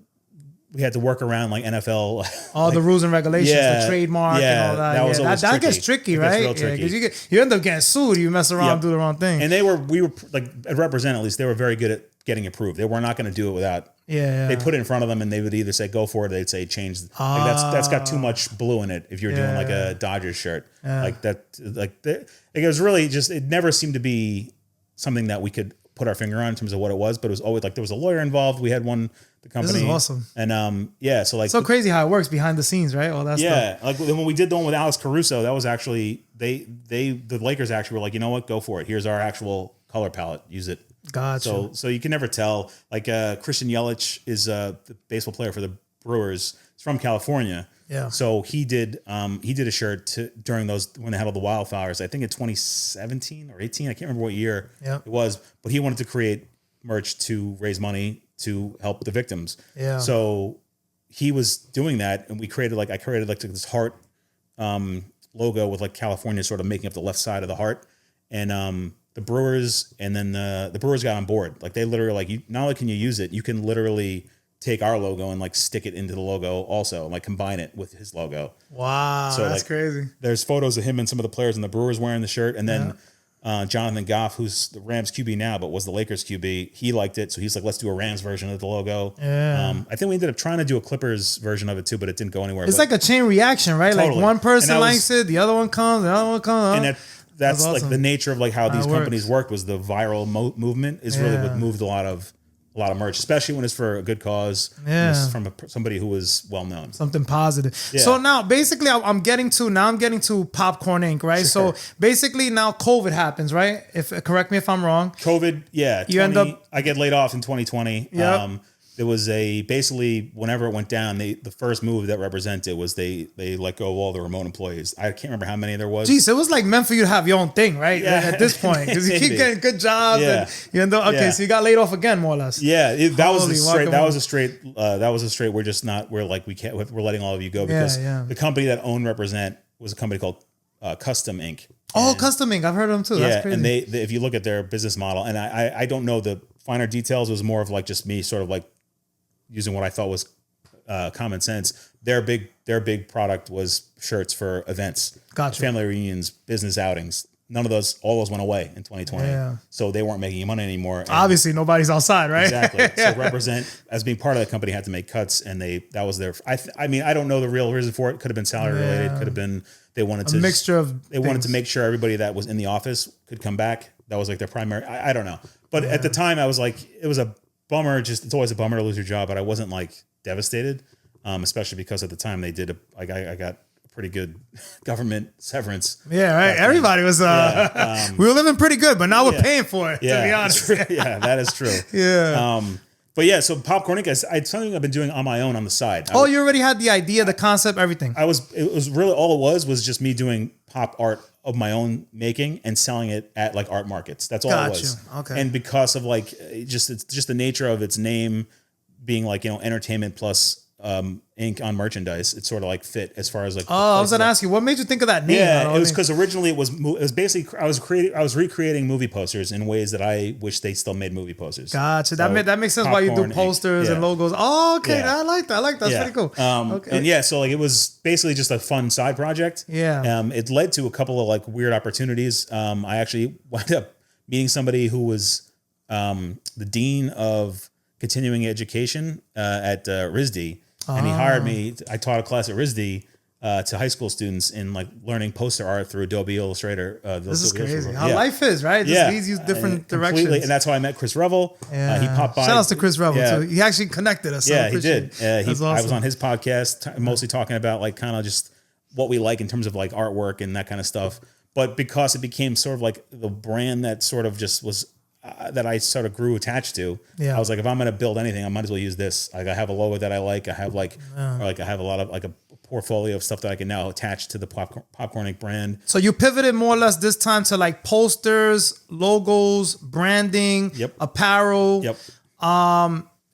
work around like NFL. All the rules and regulations, the trademark and all that. That gets tricky, right? Real tricky. Because you end up getting sued. You mess around, do the wrong thing. And we were like, at Represent at least, they were very good at getting approved. They were not going to do it without. They put it in front of them and they would either say go for it, or they'd say change. Like that's got too much blue in it. If you're doing like a Dodgers shirt, like that, it was really just, it never seemed to be something that we could put our finger on in terms of what it was, but it was always like there was a lawyer involved. We had the company. This is awesome. And so like so crazy how it works behind the scenes, right? All that stuff. Yeah, like when we did the one with Alex Caruso, that was actually the Lakers actually were like, you know what, go for it. Here's our actual color palette. Use it. Gotcha. So you can never tell. Like Christian Yelich is the baseball player for the Brewers. He's from California. Yeah. So he did a shirt during those when they had all the wildfires. I think in 2017 or 18. I can't remember what year it was. But he wanted to create merch to raise money to help the victims. Yeah. So he was doing that, and I created this heart logo with like California sort of making up the left side of the heart, and the Brewers, and then the Brewers got on board. Like they literally like not only can you use it, you can literally take our logo and like stick it into the logo also, and like combine it with his logo. Wow, so that's like, crazy. There's photos of him and some of the players in the Brewers wearing the shirt, and then Jonathan Goff, who's the Rams QB now, but was the Lakers QB, he liked it, so he's like, let's do a Rams version of the logo. Yeah. I think we ended up trying to do a Clippers version of it too, but it didn't go anywhere. It's like a chain reaction, right? Totally. Like one person likes it, the other one comes, the other one comes. And that's awesome. Like the nature of like how these companies worked was the viral movement is really what moved a lot of merch, especially when it's for a good cause. Yeah. From somebody who was well known. Something positive. Yeah. So now basically I'm getting to Popcorn Inc., right? Sure. So basically now COVID happens, right? Correct me if I'm wrong. COVID, yeah. I get laid off in 2020. Yep. There was basically whenever it went down, the first move that Represented was they let go of all the remote employees. I can't remember how many there was. Jeez, it was like meant for you to have your own thing, right? Yeah. At this point, because you keep getting good jobs. Yeah. And so you got laid off again, more or less. Yeah, that was a straight. We're like, we can't. We're letting all of you go because the company that owned Represent was a company called Custom Inc. Custom Inc. I've heard of them too. That's crazy. And they if you look at their business model, and I don't know the finer details. It was more of like just me sort of like using what I thought was common sense. Their big product was shirts for events, family reunions, business outings. All those went away in 2020. Yeah. So they weren't making money anymore. Obviously, nobody's outside, right? Exactly. So Represent, as being part of the company, had to make cuts, and that was their. I mean, I don't know the real reason for it. Could have been salary related. Could have been they wanted a mixture of. They wanted to make sure everybody that was in the office could come back. That was like their primary. I don't know, but at the time, I was like, it was a bummer. It's always a bummer to lose your job, but I wasn't like devastated, especially because at the time they did I got a pretty good government severance. Yeah, right. Everybody was. We were living pretty good, but now we're paying for it. To be honest, yeah, that is true. Yeah. But yeah, so Popcorn Inc. It's something I've been doing on my own on the side. You already had the idea, the concept, everything. It was really all it was just me doing pop art of my own making and selling it at like art markets. That's all it was. Okay. And because of like it's just the nature of its name being like, you know, entertainment plus ink on merchandise, it sort of like fit as far as like. I was gonna ask you, what made you think of that name? Yeah, it was because originally it was basically I was recreating movie posters in ways that I wish they still made movie posters. Gotcha. So that makes sense why you do posters and logos. Oh, okay. Yeah. I like that. That's pretty cool. Okay. And so like it was basically just a fun side project. Yeah. It led to a couple of like weird opportunities. I actually wound up meeting somebody who was the dean of continuing education at RISD. And he hired me. I taught a class at RISD to high school students in like learning poster art through Adobe Illustrator. This is crazy. How life is, right? It just leads you different directions. And that's how I met Chris Revel. Yeah. He popped by. Shout out to Chris Revel too. He actually connected us. Yeah, he did. Awesome. I was on his podcast, mostly talking about like kind of just what we like in terms of like artwork and that kind of stuff. But because it became sort of like the brand that sort of just was that I sort of grew attached to, I was like, if I'm going to build anything, I might as well use this. Like I have a logo that I like. I have like, or like I have a lot of like a portfolio of stuff that I can now attach to the Popcorn Inc. brand. So you pivoted more or less this time to like posters, logos, branding, apparel.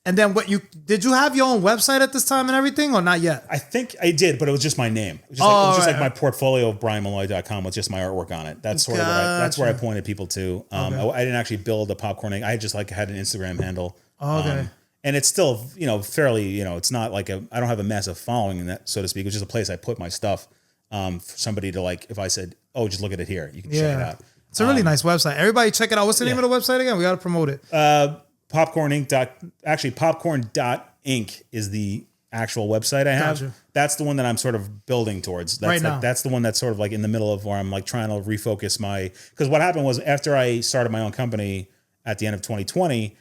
And then did you have your own website at this time and everything or not yet? I think I did, but it was just my name. It was just like my portfolio of BryanMolloy.com with just my artwork on it. That's sort of that's where I pointed people to. I didn't actually build a Popcorn Inc. I had just like had an Instagram handle. And it's still, fairly, it's not like I don't have a massive following in that, so to speak. It's just a place I put my stuff for somebody to like, if I said, oh, just look at it here, you can check it out. It's a really nice website. Everybody check it out. What's the name of the website again? We got to promote it. Popcorn Inc. Actually, popcorn.inc is the actual website I have. Gotcha. That's the one that I'm sort of building towards. That's now. That's the one that's sort of like in the middle of where I'm like trying to refocus because what happened was after I started my own company at the end of 2020,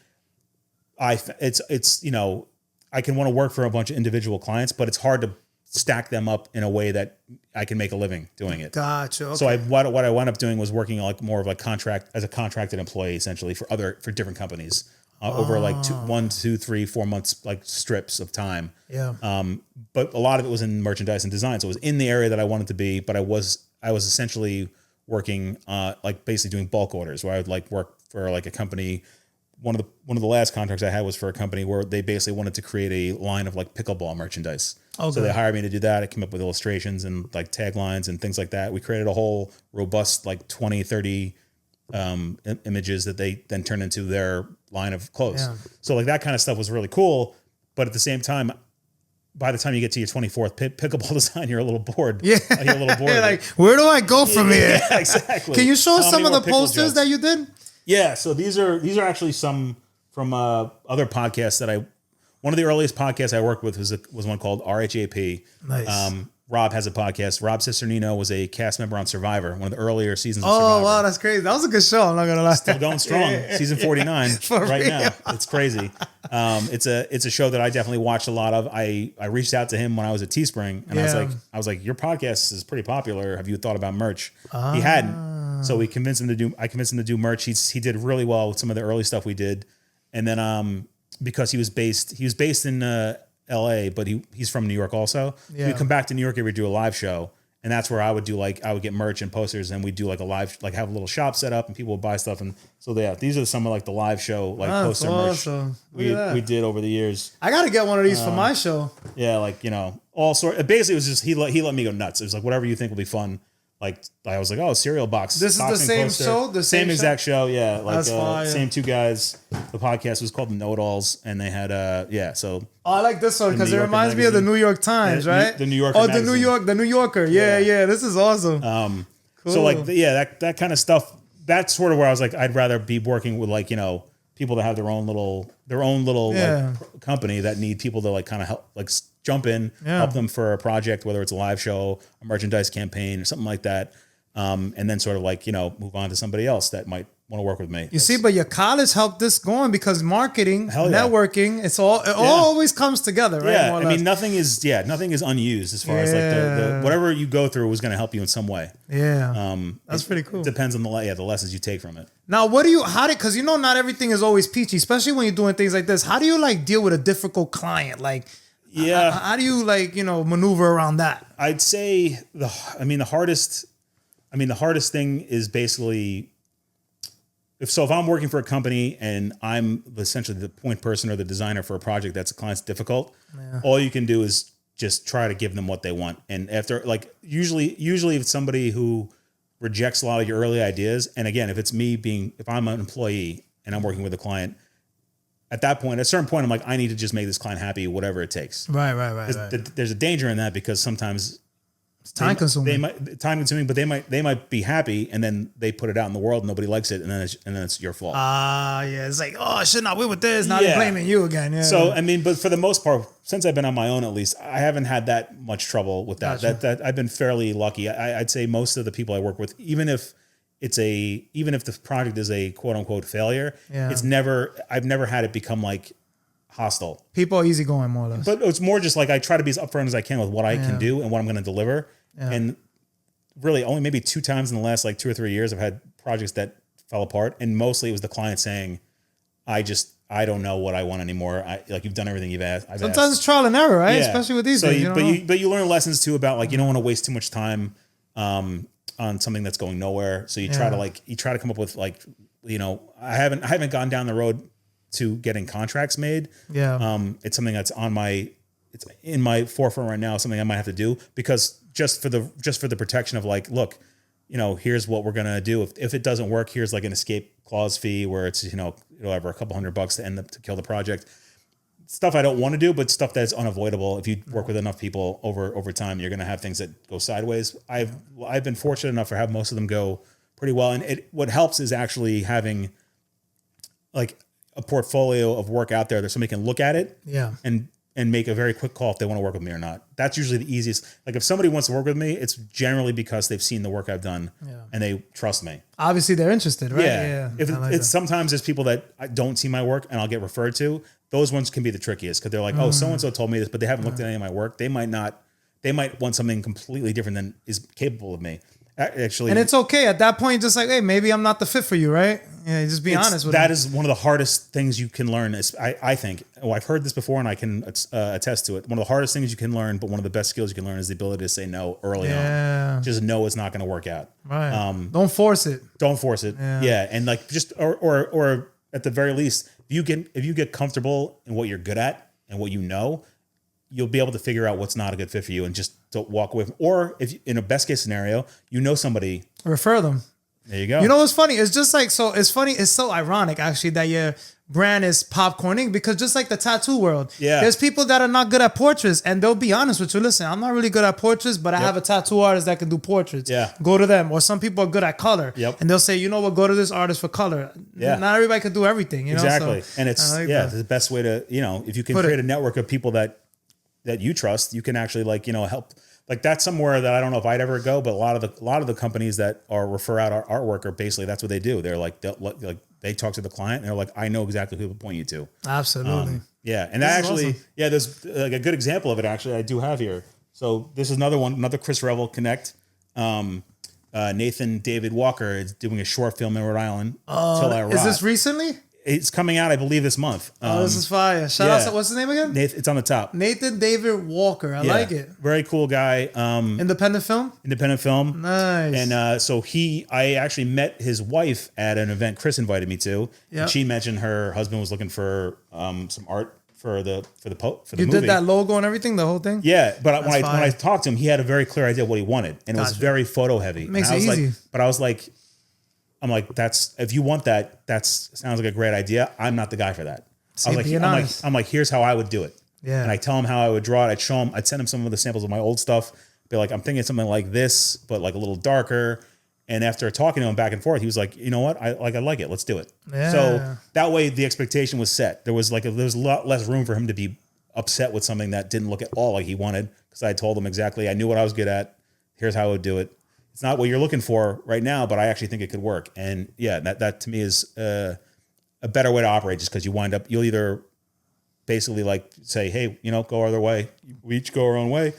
I can want to work for a bunch of individual clients, but it's hard to stack them up in a way that I can make a living doing it. Gotcha. Okay. So what I wound up doing was working like more of like as a contracted employee essentially for different companies over like 1, 2, 3, 4 months like strips of time. But a lot of it was in merchandise and design, so it was in the area that I wanted to be. But I was essentially working like basically doing bulk orders where I would like work for like a company. One of the last contracts I had was for a company where they basically wanted to create a line of like pickleball merchandise. Okay. So they hired me to do that. I came up with illustrations and like taglines and things like that. We created a whole robust like 20, 30 images that they then turned into their line of clothes. So like that kind of stuff was really cool. But at the same time, by the time you get to your 24th pickleball design, you're a little bored. You're a little bored. Like, where do I go from here? Yeah, exactly. Can you show us some of the posters that you did? Yeah, so these are actually some from other podcasts that one of the earliest podcasts I worked with was one called RHAP. Nice. Rob has a podcast. Rob Cisternino was a cast member on Survivor, one of the earlier seasons of Survivor. Oh, wow, that's crazy. That was a good show, I'm not going to lie. Still going strong. Season 49 right now. It's crazy. It's a show that I definitely watched a lot of. I reached out to him when I was at Teespring, and I was like, your podcast is pretty popular. Have you thought about merch? He hadn't. So I convinced him to do merch. He did really well with some of the early stuff we did. And then because he was based in LA, but he's from New York also. Yeah. We'd come back to New York, we would do a live show, and that's where I would get merch and posters, and we'd do like a live, like have a little shop set up and people would buy stuff. And so these are some of like the live show, like poster merch we did over the years. I got to get one of these for my show. Yeah. Like, all sort. Basically it was just, he let me go nuts. It was like, whatever you think will be fun. Like I was like, oh, cereal box. This is the same poster. Show, the same exact show. Yeah, like same two guys. The podcast was called The Know-It-Alls, and they had So I like this one because it reminds me of the New York Times, right? The New Yorker. Oh, the New Yorker. Yeah. This is awesome. Cool. So like, that kind of stuff. That's sort of where I was like, I'd rather be working with like people that have their own little like, company that need people to like kind of help like jump in, help them for a project, whether it's a live show, a merchandise campaign, or something like that. And then sort of like, move on to somebody else that might want to work with me. You see, but your college helped this going because marketing, networking, it all always comes together, right? Yeah, I mean, nothing is unused as far as like the whatever you go through was going to help you in some way. Yeah, that's pretty cool. Depends on the lessons you take from it. Now, because not everything is always peachy, especially when you're doing things like this. How do you like deal with a difficult client? Like, how do you like, maneuver around that? I'd say the hardest thing is basically if I'm working for a company and I'm essentially the point person or the designer for a project that's a client's difficult, all you can do is just try to give them what they want. And after like usually if it's somebody who rejects a lot of your early ideas, and again, if I'm an employee and I'm working with a client, at a certain point, I'm like, I need to just make this client happy, whatever it takes. Right. There's a danger in that because sometimes it's time consuming, but they might be happy and then they put it out in the world and nobody likes it and then it's your fault. It's like, oh, I should not win with this. Now they're blaming you again. Yeah. So I mean, but for the most part, since I've been on my own, at least I haven't had that much trouble with that. Gotcha. That I've been fairly lucky. I'd say most of the people I work with, even if the project is a quote unquote failure, I've never had it become like hostile. People are easygoing, more or less. But it's more just like I try to be as upfront as I can with what I can do and what I'm going to deliver. Yeah. And really only maybe 2 times in the last like 2 or 3 years I've had projects that fell apart, and mostly it was the client saying, I don't know what I want anymore. Like you've done everything you've asked. Sometimes it's trial and error, right? Yeah. Especially with these things. But you learn lessons too about like you don't want to waste too much time on something that's going nowhere. So you try to come up with like, you know, I haven't gone down the road to getting contracts made. Yeah. It's something that's it's in my forefront right now, something I might have to do, because just for the protection of like, look, you know, here's what we're going to do. If it doesn't work, here's like an escape clause fee where it's, you know, whatever, a couple $100 to kill the project. Stuff I don't want to do, but stuff that's unavoidable. If you work with enough people over time, you're going to have things that go sideways. I've been fortunate enough to have most of them go pretty well. And what helps is actually having like a portfolio of work out there that somebody can look at it and make a very quick call if they want to work with me or not. That's usually the easiest. Like if somebody wants to work with me, it's generally because they've seen the work I've done and they trust me. Obviously they're interested, right? Yeah. If sometimes there's people that don't see my work and I'll get referred to. Those ones can be the trickiest because they're like, oh, so-and-so told me this, but they haven't looked at any of my work. They might want something completely different than is capable of me. Actually, and it's okay at that point. Just like, hey, maybe I'm not the fit for you, right? Yeah, just be honest with that. Is one of the hardest things you can learn. I think. Oh, I've heard this before, and I can attest to it. One of the hardest things you can learn, but one of the best skills you can learn, is the ability to say no early on. Just know it's not going to work out. Right. Don't force it. Don't force it. Yeah, and like just or at the very least, if you get comfortable in what you're good at and what you know, you'll be able to figure out what's not a good fit for you and just don't walk away from. Or if in a best case scenario, you know somebody, refer them. There you go. You know what's funny? It's just like, so it's funny. It's so ironic actually that your brand is popcorning, because just like the tattoo world, there's people that are not good at portraits and they'll be honest with you. Listen, I'm not really good at portraits, but I have a tattoo artist that can do portraits. Yeah. Go to them. Or some people are good at color. Yep. And they'll say, you know what, go to this artist for color. Yeah. Not everybody can do everything, you know? Exactly. So, and it's, it's the best way to, you know, if you can create a network of people that you trust, you can actually like, you know, help. Like that's somewhere that I don't know if I'd ever go, but a lot of the companies that refer out our artwork are basically, that's what they do. They're like they talk to the client and they're like, I know exactly who to point you to. Absolutely. Yeah. And that actually, awesome. There's like a good example of it. Actually, I do have here. So this is another Chris Revel Connect. Nathan David Walker is doing a short film in Rhode Island. Till I Rot. Is this recently? It's coming out, I believe, this month. This is fire. Shout out. What's his name again? It's on the top. Nathan David Walker. I like it. Very cool guy. Independent film? Independent film. Nice. And so I actually met his wife at an event Chris invited me to. Yep. And she mentioned her husband was looking for some art for the movie. You did that logo and everything, the whole thing? Yeah, but when I talked to him, he had a very clear idea of what he wanted. And it was very photo heavy. Makes it easy. I'm like, if you want that sounds like a great idea. I'm not the guy for that. I'm like, here's how I would do it. Yeah. And I tell him how I would draw it. I'd send him some of the samples of my old stuff. Be like, I'm thinking of something like this, but like a little darker. And after talking to him back and forth, he was like, you know what? I like it. Let's do it. Yeah. So that way the expectation was set. There was a lot less room for him to be upset with something that didn't look at all like he wanted. Because I told him exactly, I knew what I was good at. Here's how I would do it. It's not what you're looking for right now, but I actually think it could work. And that to me is a better way to operate, just because you'll either basically like say, hey, you know, go our other way. We each go our own way.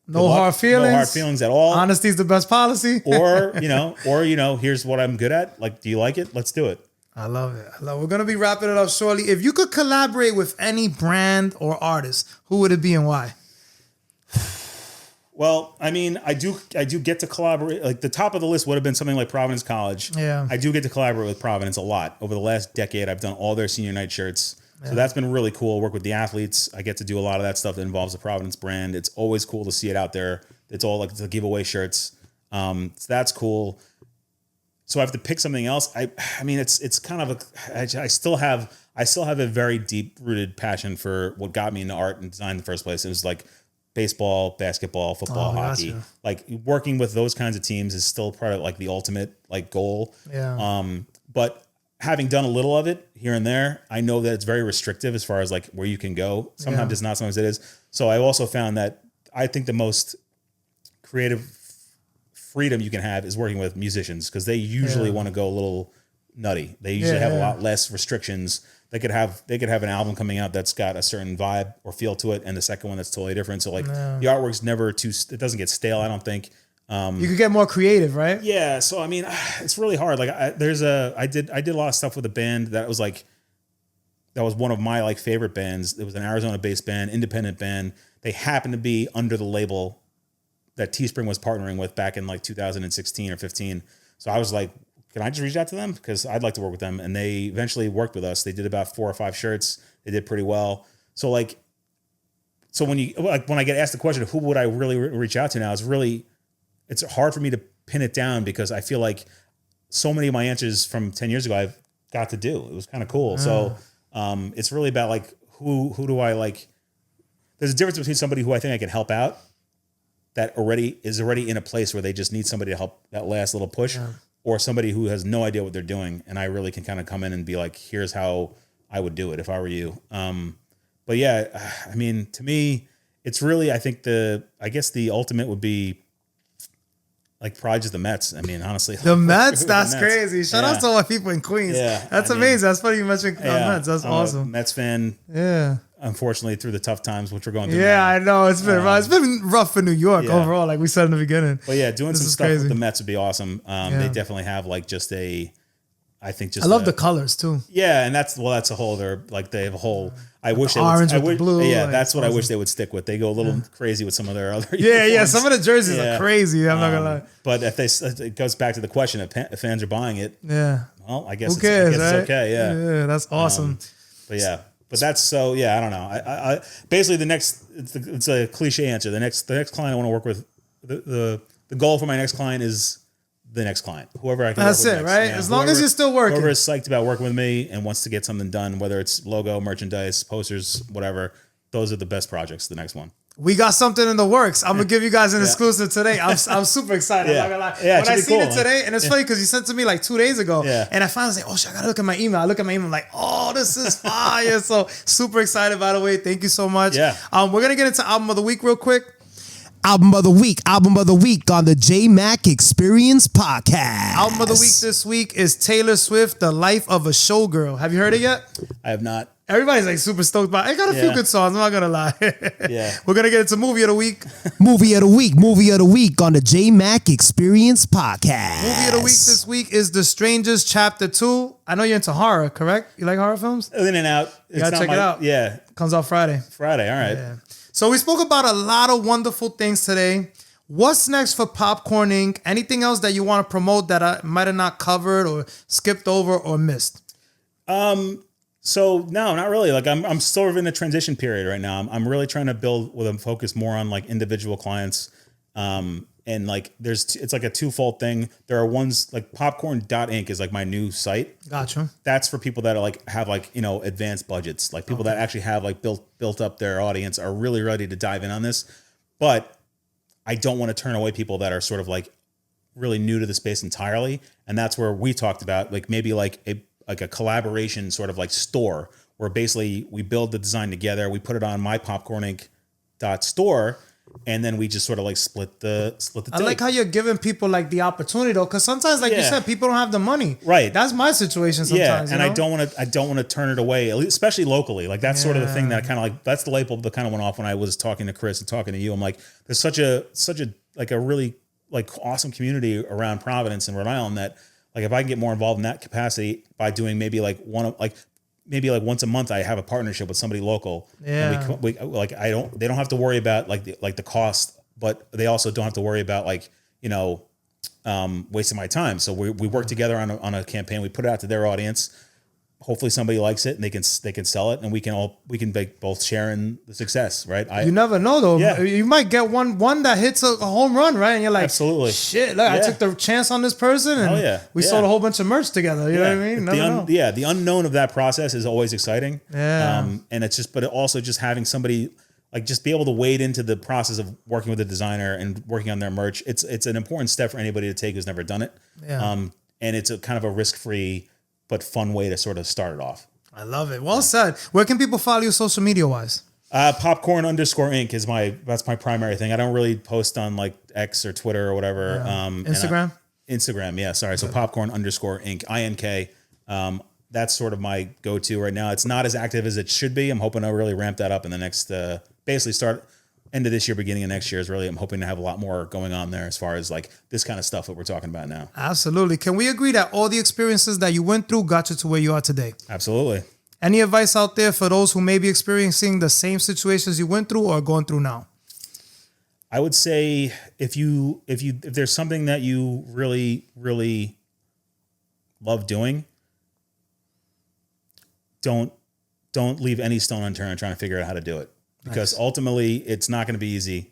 No hard feelings at all. Honesty is the best policy. or here's what I'm good at. Like, do you like it? Let's do it. I love it. We're going to be wrapping it up shortly. If you could collaborate with any brand or artist, who would it be and why? Well, I mean, I do get to collaborate. Like the top of the list would have been something like Providence College. Yeah. I do get to collaborate with Providence a lot. Over the last decade, I've done all their senior night shirts. Yeah. So that's been really cool. Work with the athletes. I get to do a lot of that stuff that involves the Providence brand. It's always cool to see it out there. It's all like the giveaway shirts. So that's cool. So I have to pick something else. I mean, it's kind of I still have a very deep rooted passion for what got me into art and design in the first place. It was like baseball, basketball, football, hockey. Gotcha. Like working with those kinds of teams is still part of like the ultimate like goal. Yeah. But having done a little of it here and there, I know that it's very restrictive as far as like where you can go. Sometimes it's not, sometimes it is. So I've also found that I think the most creative freedom you can have is working with musicians, because they usually want to go a little nutty. They usually have a lot less restrictions they could have an album coming out that's got a certain vibe or feel to it, and the second one that's totally different. So like the artwork's never it doesn't get stale, I don't think. You could get more creative, right? Yeah. So I mean, it's really hard. Like I did a lot of stuff with a band that was one of my like favorite bands. It was an Arizona-based band, independent band. They happened to be under the label that Teespring was partnering with back in like 2016 or 15. So I was like, can I just reach out to them? Because I'd like to work with them. And they eventually worked with us. They did about 4 or 5 shirts. They did pretty well. So when I get asked the question of who would I really reach out to now, it's hard for me to pin it down because I feel like so many of my answers from 10 years ago I've got to do. It was kind of cool. So it's really about like who do I like? There's a difference between somebody who I think I can help out that is already in a place where they just need somebody to help that last little push, or somebody who has no idea what they're doing. And I really can kind of come in and be like, here's how I would do it if I were you. But yeah, I mean, to me, it's really, I think I guess the ultimate would be like probably just the Mets. I mean, honestly. The Mets? That's crazy. Shout out to all my people in Queens. Yeah, that's amazing. That's funny you mentioned Mets. That's awesome. I'm a Mets fan. Yeah. Unfortunately, through the tough times, which we're going through. Yeah, now. I know. It's been rough. It's been rough for New York overall, like we said in the beginning. But yeah, doing some stuff with the Mets would be awesome. They definitely have like I love the colors too. Yeah, and that's a whole they have a whole I wish they orange would, with the blue. Yeah, that's what I wish they would stick with. They go a little crazy with some of their other uniforms. Some of the jerseys are crazy. I'm not gonna lie. But it goes back to the question if fans are buying it. Yeah. Well, I guess, who cares, it's okay. Yeah. Yeah, that's awesome. But that's so. Yeah, I don't know. I basically it's a cliche answer. The next client I want to work with, the goal for my next client is the next client, whoever I can. That's work with it, next. right? As long as you're still working. Whoever is psyched about working with me and wants to get something done, whether it's logo, merchandise, posters, whatever, those are the best projects. The next one. We got something in the works. I'm gonna give you guys an exclusive today. I'm super excited. I'm not gonna lie. When I seen it today, and it's funny because you sent it to me like 2 days ago, and I finally said, "Oh shit, I gotta look at my email." I look at my email, I'm like, "Oh, this is fire!" So super excited. By the way, thank you so much. Yeah. We're gonna get into album of the week real quick. Album of the week on the Jmack Experience Podcast. Album of the week this week is Taylor Swift, "The Life of a Showgirl." Have you heard it yet? I have not. Everybody's like super stoked about it. I got a few good songs, I'm not gonna lie. Yeah. We're gonna get into movie of the week. Movie of the week on the Jmack Experience Podcast. Movie of the week this week is The Strangers Chapter 2. I know you're into horror, correct? You like horror films? In and out. You gotta check it out. Yeah. Comes out Friday. All right. Yeah. So we spoke about a lot of wonderful things today. What's next for Popcorn Inc.? Anything else that you want to promote that I might have not covered or skipped over or missed? So no, not really. Like I'm sort of in a transition period right now. I'm really trying to build with a focus more on like individual clients. And like it's like a twofold thing. There are ones like popcorn.inc is like my new site. Gotcha. That's for people that are like have like, advanced budgets, like people that actually have like built up their audience, are really ready to dive in on this. But I don't want to turn away people that are sort of like really new to the space entirely. And that's where we talked about like maybe like a collaboration sort of like store where basically we build the design together. We put it on my popcorninc.store. And then we just sort of like split the I like how you're giving people like the opportunity though, because sometimes, like you said, people don't have the money. Right. That's my situation sometimes. Yeah, and I don't want to turn it away, especially locally. Like that's sort of the thing that I kind of like. That's the light bulb that kind of went off when I was talking to Chris and talking to you. I'm like, there's such a like a really like awesome community around Providence and Rhode Island that like if I can get more involved in that capacity by doing maybe like once a month I have a partnership with somebody local. Yeah. And we they don't have to worry about like the cost, but they also don't have to worry about like, wasting my time. So we work together on a campaign. We put it out to their audience. Hopefully somebody likes it and they can sell it and we can both share in the success, right? You never know though. Yeah. You might get one that hits a home run, right? And you're like, absolutely. Shit, look, I took the chance on this person and we sold a whole bunch of merch together. You know what I mean? The unknown of that process is always exciting. Yeah. And it's but also just having somebody like just be able to wade into the process of working with a designer and working on their merch. It's an important step for anybody to take who's never done it. Yeah. And it's a kind of a risk-free but fun way to sort of start it off. I love it. Well said. Where can people follow you social media wise? Popcorn_Inc. is that's my primary thing. I don't really post on like X or Twitter or whatever. Instagram? Instagram, yeah. Sorry. So Popcorn_Inc. INK. that's sort of my go-to right now. It's not as active as it should be. I'm hoping to really ramp that up in the next, basically start end of this year, beginning of next year is really, I'm hoping to have a lot more going on there as far as like this kind of stuff that we're talking about now. Absolutely. Can we agree that all the experiences that you went through got you to where you are today? Absolutely. Any advice out there for those who may be experiencing the same situations you went through or going through now? I would say if there's something that you really, really love doing, don't leave any stone unturned trying to figure out how to do it. Because ultimately, it's not going to be easy.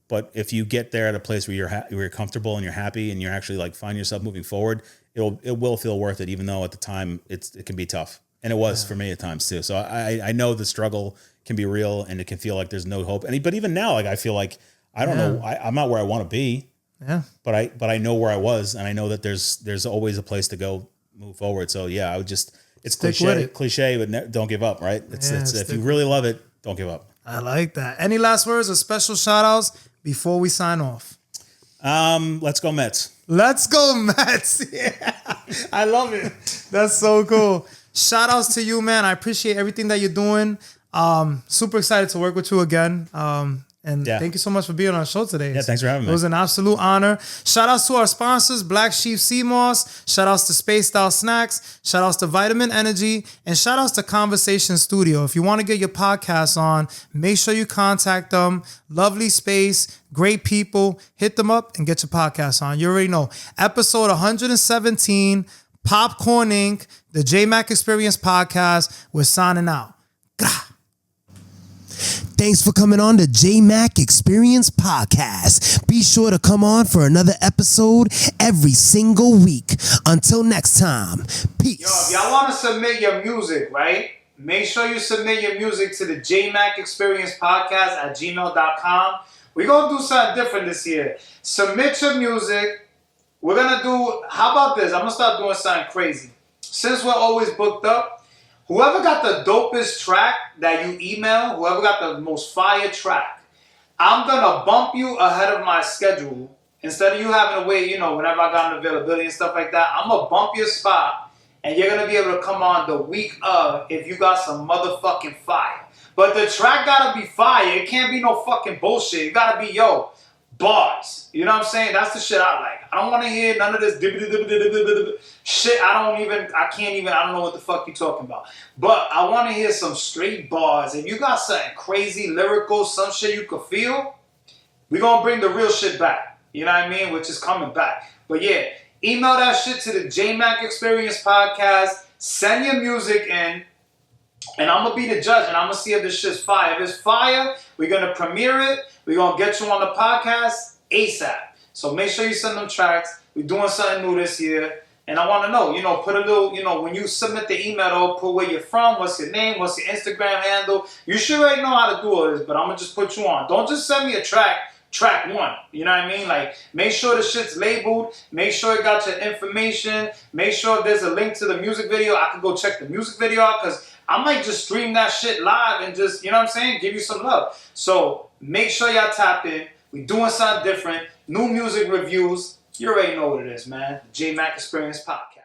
But if you get there at a place where you're comfortable and you're happy and you're actually like find yourself moving forward, it will feel worth it. Even though at the time it can be tough, and it was for me at times too. So I know the struggle can be real and it can feel like there's no hope. But even now, like I feel like I don't know, I'm not where I want to be. Yeah. But I know where I was, and I know that there's always a place to go move forward. So yeah, I would just it's cliche, but don't give up. Right? It's if you really love it, don't give up. I like that. Any last words or special shout outs before we sign off? Let's go Mets. Let's go Mets. Yeah. I love it. That's so cool. Shout outs to you, man. I appreciate everything that you're doing. Super excited to work with you again. Thank you so much for being on our show today. Yeah, thanks for having me. It was an absolute honor. Shout outs to our sponsors, Black Sheep Sea Moss. Shout outs to Space Style Snacks. Shout outs to Vitamin Energy. And shout outs to Conversation Studio. If you want to get your podcast on, make sure you contact them. Lovely space, great people. Hit them up and get your podcast on. You already know. Episode 117, Popcorn Inc., the Jmack Experience Podcast. We're signing out. Grah. Thanks for coming on the Jmack Experience Podcast. Be sure to come on for another episode every single week. Until next time, peace. Yo, if y'all want to submit your music, right? Make sure you submit your music to the Jmack Experience Podcast at gmail.com. We're going to do something different this year. Submit your music. We're going to do, how about this? I'm going to start doing something crazy. Since we're always booked up, whoever got the dopest track that you email, whoever got the most fire track, I'm going to bump you ahead of my schedule. Instead of you having to wait, whenever I got an availability and stuff like that, I'm going to bump your spot and you're going to be able to come on the week of if you got some motherfucking fire. But the track got to be fire. It can't be no fucking bullshit. It got to be, bars. You know what I'm saying? That's the shit I like. I don't want to hear none of this shit. I don't know what the fuck you talking about. But I want to hear some straight bars. If you got something crazy, lyrical, some shit you could feel, we're going to bring the real shit back. You know what I mean? Which is coming back. But yeah, email that shit to the Jmack Experience Podcast. Send your music in. And I'm going to be the judge, and I'm going to see if this shit's fire. If it's fire, we're going to premiere it. We're going to get you on the podcast ASAP. So make sure you send them tracks. We're doing something new this year. And I want to know, put a little, when you submit the email, put where you're from, what's your name, what's your Instagram handle. You should already know how to do all this, but I'm going to just put you on. Don't just send me a track one. You know what I mean? Like, make sure the shit's labeled. Make sure it got your information. Make sure there's a link to the music video. I can go check the music video out because I might just stream that shit live and just, you know what I'm saying? Give you some love. So make sure y'all tap in. We doing something different. New music reviews. You already know what it is, man. Jmack Experience Podcast.